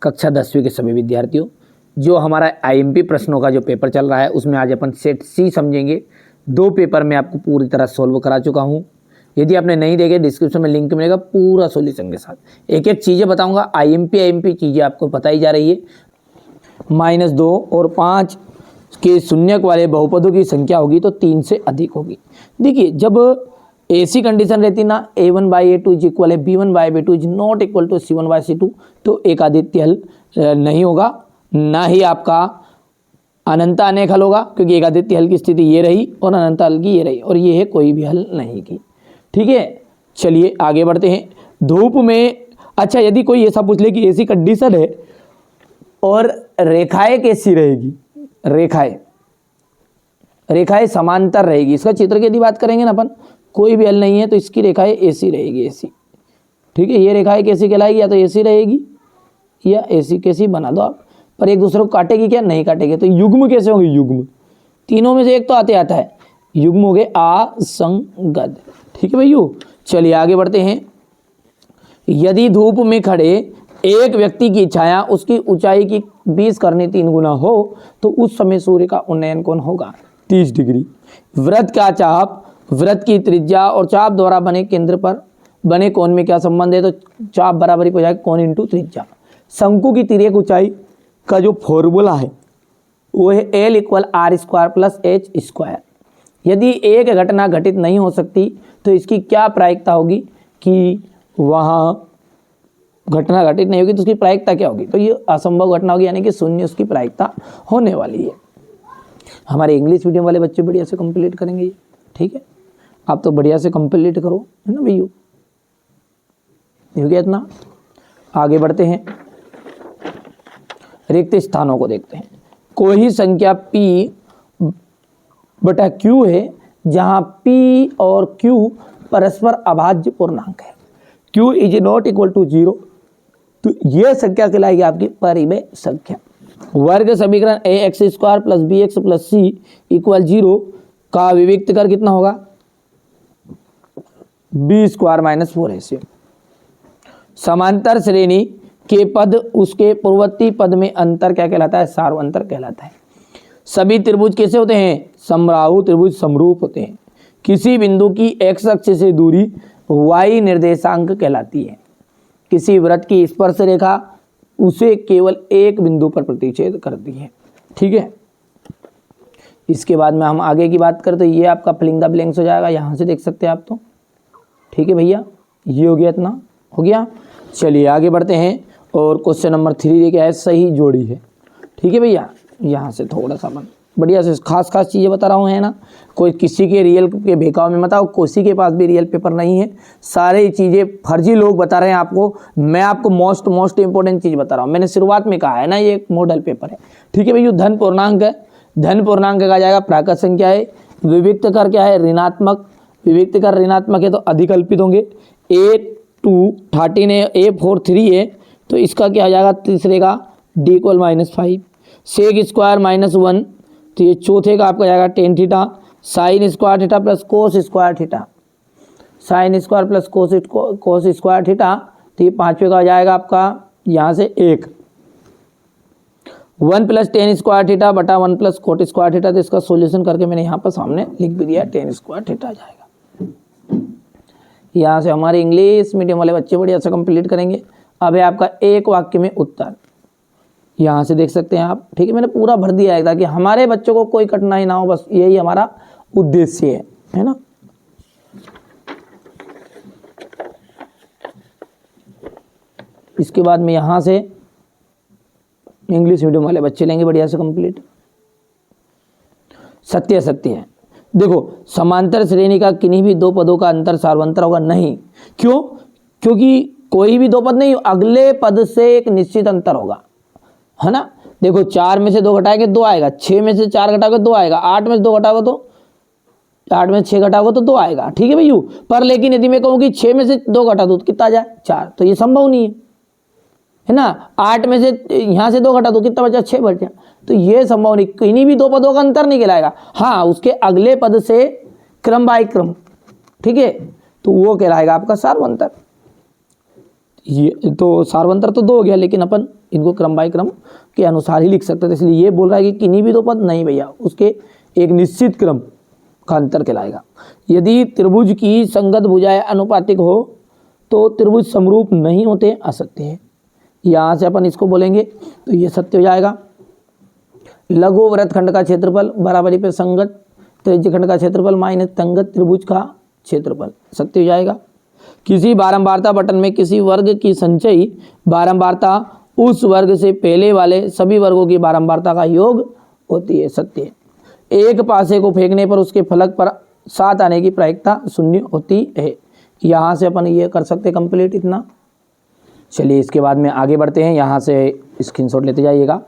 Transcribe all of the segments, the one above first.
कक्षा 10वीं के सभी विद्यार्थियों, जो हमारा आईएमपी प्रश्नों का जो पेपर चल रहा है उसमें आज अपन सेट सी समझेंगे। 2 पेपर मैं आपको पूरी तरह सॉल्व करा चुका हूँ। यदि आपने नहीं देखे डिस्क्रिप्शन में लिंक मिलेगा पूरा सॉल्यूशन के साथ। एक एक चीज़ें बताऊंगा। आईएमपी चीज़ें आपको बताई जा रही है। -2 और 5 के शून्यक वाले बहुपदों की संख्या होगी तो 3 से अधिक होगी। देखिए जब ऐसी कंडीशन रहती ना a1/a2 इज इक्वल है b1/b2 is not equal to c1/c2 तो एक आदित्य हल नहीं होगा, ना ही आपका अनंत अनेक हल होगा, क्योंकि एक आदित्य हल की स्थिति ये रही और अनंत हल की ये रही और ये है कोई भी हल नहीं की। ठीक है, चलिए आगे बढ़ते हैं। धूप में अच्छा यदि कोई ऐसा पूछ ले कि ऐसी कंडीशन है और रेखाएं कैसी रहेगी, रेखाएं समांतर रहेगी, इसका चित्र की यदि बात करेंगे ना अपन, कोई भी हल नहीं है तो इसकी रेखाएं ऐसी रहेगी, ऐसी। ठीक है, ये रेखाएं कैसी कहलाएगी, या तो ऐसी रहेगी या ऐसी, कैसी बना दो आप, पर एक दूसरे को काटेगी क्या, नहीं काटेगी। तो युग्म कैसे होंगे, युग्म तीनों में से एक तो आता है, युग्म हो गए असंगत। ठीक है भैया, चलिए आगे बढ़ते हैं। यदि धूप में खड़े एक व्यक्ति की छाया उसकी ऊंचाई की 20 करने 3 गुना हो तो उस समय सूर्य का उन्नयन कोण होगा 30 डिग्री। वृत्त का चाप, वृत्त की त्रिज्या और चाप द्वारा बने केंद्र पर बने कोण में क्या संबंध है, तो चाप बराबरी हो जाएगा कोण इंटू त्रिज्या। शंकु की तिर्यक ऊंचाई का जो फॉर्मूला है वो है L = r² + h²। यदि एक घटना घटित नहीं हो सकती तो इसकी क्या प्रायिकता होगी कि वहाँ घटना घटित नहीं होगी तो उसकी प्रायिकता क्या होगी, तो ये असंभव घटना होगी, यानी कि 0 उसकी प्रायिकता होने वाली है। हमारे इंग्लिश मीडियम वाले बच्चे बढ़िया से कंप्लीट करेंगे ये। ठीक है, आप तो बढ़िया से कंप्लीट करो, है ना भैया, हो गया इतना। आगे बढ़ते हैं, रिक्त स्थानों को देखते हैं। कोई संख्या p/q है जहां p और q परस्पर अभाज्य पूर्णांक है, q = 0, तो यह संख्या कहलाएगी आपकी परिमेय संख्या। वर्ग समीकरण ax² + bx + c = 0 का विविक्त कर कितना होगा, b² - 4ac। समांतर श्रेणी के पद उसके पूर्ववर्ती पद में अंतर क्या कहलाता है, सार्वंतर कहलाता है। सभी त्रिभुज कैसे होते हैं, समबाहु त्रिभुज समरूप होते हैं। किसी बिंदु की x अक्ष से दूरी y निर्देशांक कहलाती है। किसी वृत्त की स्पर्श रेखा उसे केवल एक बिंदु पर प्रतिच्छेद करती है। ठीक है, इसके बाद में हम आगे की बात करें तो ये आपका फिलिंग द ब्लैंक्स हो जाएगा, यहाँ से देख सकते हैं आप तो। ठीक है भैया, ये हो गया, इतना हो गया। चलिए आगे बढ़ते हैं और क्वेश्चन नंबर 3 क्या है, सही जोड़ी है। ठीक है भैया, यहाँ से थोड़ा सा बढ़िया से खास चीज़ें बता रहा हूँ, है ना। कोई किसी के रियल के बेकाव में मत आओ, किसी के पास भी रियल पेपर नहीं है, सारे चीज़ें फर्जी लोग बता रहे हैं आपको। मैं आपको मोस्ट इंपॉर्टेंट चीज़ बता रहा हूँ। मैंने शुरुआत में कहा है ना, ये एक मॉडल पेपर है। ठीक है भैया, धन पूर्णांक है, धन पूर्णांक का जाएगा प्राकृत संख्या है। विविक्त कर क्या है, ऋणात्मक, विविक्त कर ऋणात्मक है तो अधिकल्पित होंगे। A2 13 है, A4 3 है तो इसका क्या हो जाएगा, तीसरे का D = -5। sec² -1 तो ये चौथे का आपका जाएगा tan theta. sin² theta + cos² theta, sin² + cos² theta तो ये पाँचवें का हो जाएगा आपका यहाँ से 1। 1 + tan² थीटा बटा 1 + cot² थीटा, तो इसका सॉल्यूशन करके मैंने यहाँ पर सामने लिख भी दिया, tan² थीटा आ जाएगा। यहाँ से हमारे इंग्लिश मीडियम वाले बच्चे बढ़िया से कंप्लीट करेंगे। अब है आपका एक वाक्य में उत्तर, यहाँ से देख सकते हैं आप। ठीक है, मैंने पूरा भर दिया है ताकि हमारे बच्चों को कोई कठिनाई ना हो, बस यही हमारा उद्देश्य है ना। इसके बाद में यहाँ से इंग्लिश मीडियम वाले बच्चे लेंगे बढ़िया से कंप्लीट। सत्य है, देखो समांतर श्रेणी का किन्हीं भी 2 पदों का अंतर सार्वंतर होगा नहीं। क्यों, क्योंकि कोई भी 2 पद नहीं, अगले पद से एक निश्चित अंतर होगा, है ना। देखो 4 में से 2 घटाएंगे 2 आएगा, 6 में से 4 घटाओगे 2 आएगा, 8 में से 2 घटाओगे तो 8 में से 6 घटाओगे तो 2 आएगा। ठीक है भैया, पर लेकिन यदि मैं कहूँ कि 6 में से 2 घटा दो तो कितना आ जाए, 4, तो ये संभव नहीं है ना। 8 में से यहाँ से 2 घटा दो कितना बचा, 6 बचा, तो ये संभव नहीं, किन्हीं भी 2 पदों का अंतर नहीं कहलाएगा। हाँ, उसके अगले पद से क्रम बाय क्रम, ठीक है, तो वो कहलाएगा आपका सार्वंतर। ये तो सार्वंतर तो 2 हो गया, लेकिन अपन इनको क्रम बाय क्रम के अनुसार ही लिख सकते थे, इसलिए ये बोल रहा है कि किन्हीं भी दो पद नहीं भैया, उसके एक निश्चित क्रम का अंतर कहलाएगा। यदि त्रिभुज की संगत भुजाएं अनुपातिक हो तो त्रिभुज समरूप नहीं होते, असत्य है। यहाँ से अपन इसको बोलेंगे तो ये सत्य हो जाएगा। लघु वृत्तखंड का क्षेत्रफल बराबरी पे संगत त्रिज्यखंड का क्षेत्रफल माइनस तंगत त्रिभुज का क्षेत्रफल, सत्य हो जाएगा। किसी बारंबारता बटन में किसी वर्ग की संचयी बारंबारता उस वर्ग से पहले वाले सभी वर्गों की बारंबारता का योग होती है, सत्य है। एक पासे को फेंकने पर उसके फलक पर 7 आने की प्रायिकता 0 होती है। यहाँ से अपन ये कर सकते कंप्लीट इतना। चलिए इसके बाद में आगे बढ़ते हैं, यहाँ से स्क्रीनशॉट लेते जाइएगा।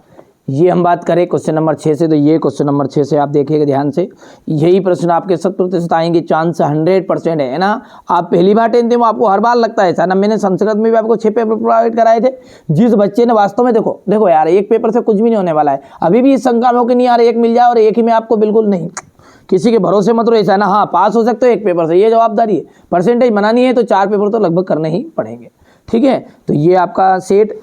ये हम बात करें क्वेश्चन नंबर 6 से, तो ये क्वेश्चन नंबर 6 से आप देखिएगा ध्यान से, यही प्रश्न आपके 100% आएंगे, चांस 100% है ना। आप पहली बार 10th में आपको हर बार लगता है ना, मैंने संस्कृत में भी आपको 6 पेपर प्रोवाइड कराए थे। जिस बच्चे ने वास्तव में देखो यार, एक पेपर से कुछ भी नहीं होने वाला है, अभी भी इस शंका में हो कि नहीं यार एक मिल जाए और एक ही में आपको, बिल्कुल नहीं, किसी के भरोसे मत रहो, ऐसा है ना। हाँ पास हो सकते हो एक पेपर से, ये जवाबदारी है। परसेंटेज बनानी है तो 4 पेपर तो लगभग करने ही पड़ेंगे, ठीक है। तो ये आपका सेट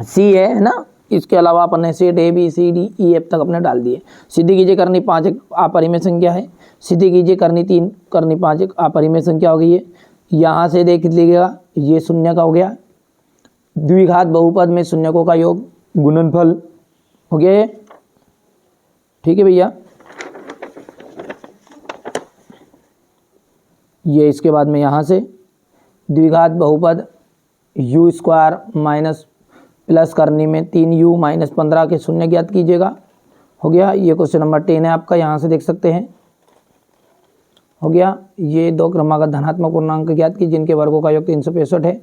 सी है ना। इसके अलावा अपन ने set A B C D E F तक अपने डाल दिए। सिद्धि कीजिए करनी 5 एक अपरिमेय संख्या है, सिद्धि कीजिए करनी 3 करनी 5 एक अपरिमेय संख्या हो गई है। यहाँ से देख लीजिएगा ये शून्य का हो गया, द्विघात बहुपद में शून्यकों का योग गुणनफल हो गया है, ठीक है भैया। ये इसके बाद में यहाँ से द्विघात बहुपद u स्क्वायर माइनस प्लस करनी में 3u माइनस 15 के शून्य ज्ञात कीजिएगा, हो गया। ये क्वेश्चन नंबर 10 है आपका, यहाँ से देख सकते हैं, हो गया। ये 2 क्रमागत धनात्मक पूर्णांक ज्ञात की जिनके वर्गों का योग 365 है,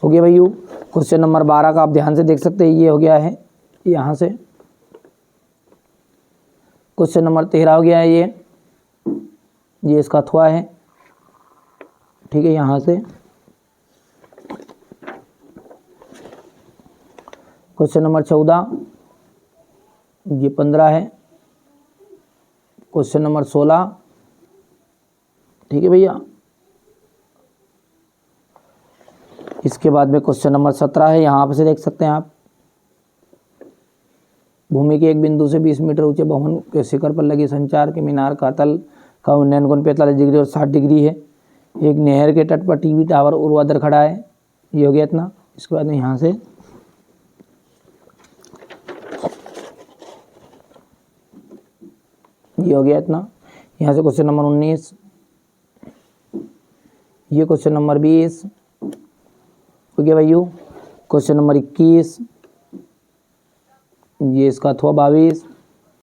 हो गया भाई। क्वेश्चन नंबर 12 का आप ध्यान से देख सकते हैं, ये हो गया है यहाँ से। क्वेश्चन नंबर 13 हो गया है, ये इसका अथवा है, ठीक है। यहाँ से क्वेश्चन नंबर 14 ये 15 है, क्वेश्चन नंबर 16, ठीक है भैया। इसके बाद में क्वेश्चन नंबर 17 है, यहाँ पर से देख सकते हैं आप, भूमि के एक बिंदु से 20 मीटर ऊंचे भवन के शिखर पर लगी संचार के मीनार का तल का उन्नयन कोण 45 डिग्री और 60 डिग्री है। एक नहर के तट पर टीवी टावर ऊर्ध्वाधर खड़ा है, ये हो गया इतना। इसके बाद में यहाँ से ये हो गया इतना। यहाँ से क्वेश्चन नंबर 19, ये क्वेश्चन नंबर 20 हो गया भाइयों। क्वेश्चन नंबर 21 ये इसका अथवा 22,